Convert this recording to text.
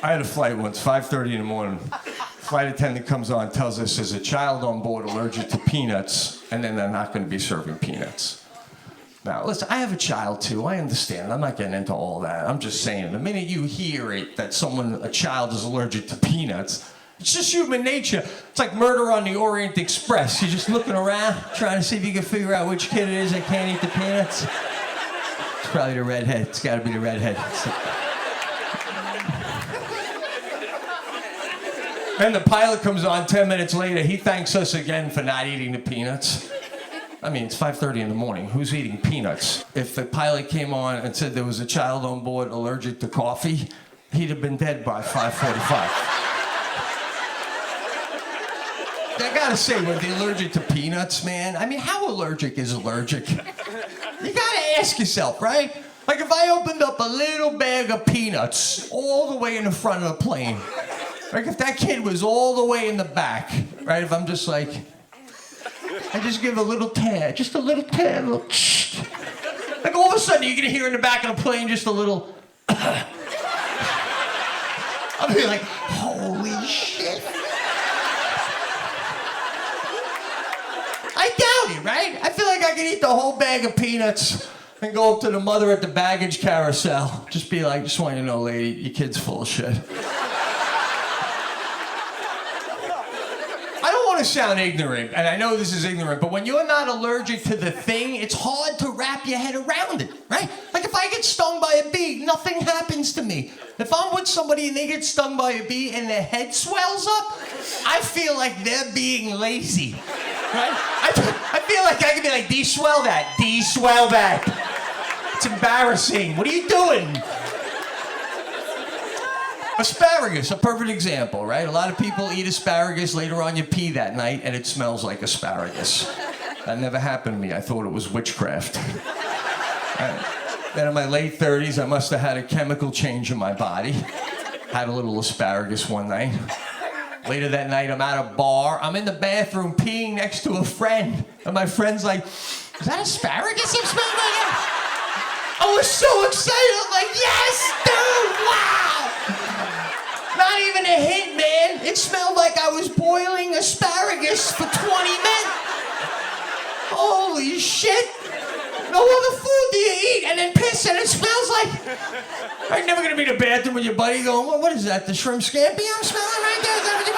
I had a flight once, 5:30 in the morning. Flight attendant comes on, tells us there's a child on board allergic to peanuts, and then they're not going to be serving peanuts. Now, listen, I have a child too. I understand. I'm not getting into all that. I'm just saying, the minute you hear it, that a child is allergic to peanuts, it's just human nature. It's like Murder on the Orient Express. You're just looking around, trying to see if you can figure out which kid it is that can't eat the peanuts. It's probably the redhead. It's got to be the redhead. Then the pilot comes on 10 minutes later. He thanks us again for not eating the peanuts. I mean, it's 5:30 in the morning. Who's eating peanuts? If the pilot came on and said there was a child on board allergic to coffee, he'd have been dead by 5:45. I gotta say, when they're allergic to peanuts, man, I mean, how allergic is allergic? You gotta ask yourself, right? Like if I opened up a little bag of peanuts all the way in the front of the plane, like if that kid was all the way in the back, right? If I'm just like, I just give a little tad, just a little tad, a little like all of a sudden you're gonna hear in the back of the plane just a little I'll be like, holy shit. I doubt it, right? I feel like I could eat the whole bag of peanuts and go up to the mother at the baggage carousel. Just be like, just want you to know, lady, your kid's full of shit. I don't want to sound ignorant, and I know this is ignorant, but when you're not allergic to the thing, it's hard to wrap your head around it, right? Like if I get stung by a bee, nothing happens to me. If I'm with somebody and they get stung by a bee and their head swells up, I feel like they're being lazy, right? I feel like I could be like, de-swell that, de-swell that. It's embarrassing. What are you doing? Asparagus, a perfect example, right? A lot of people eat asparagus, later on you pee that night and it smells like asparagus. That never happened to me. I thought it was witchcraft. Then in my late 30s, I must have had a chemical change in my body. Had a little asparagus one night. Later that night, I'm at a bar. I'm in the bathroom peeing next to a friend. And my friend's like, is that asparagus I'm smelling like? I was so excited. I'm like, yes, dude, wow. Not even a hint, man. It smelled like I was boiling asparagus for 20 minutes. Holy shit. No other food do you eat and then piss and it smells like... I'm never gonna be in the bathroom with your buddy going, well, what is that, the shrimp scampi I'm smelling right there? Is that what you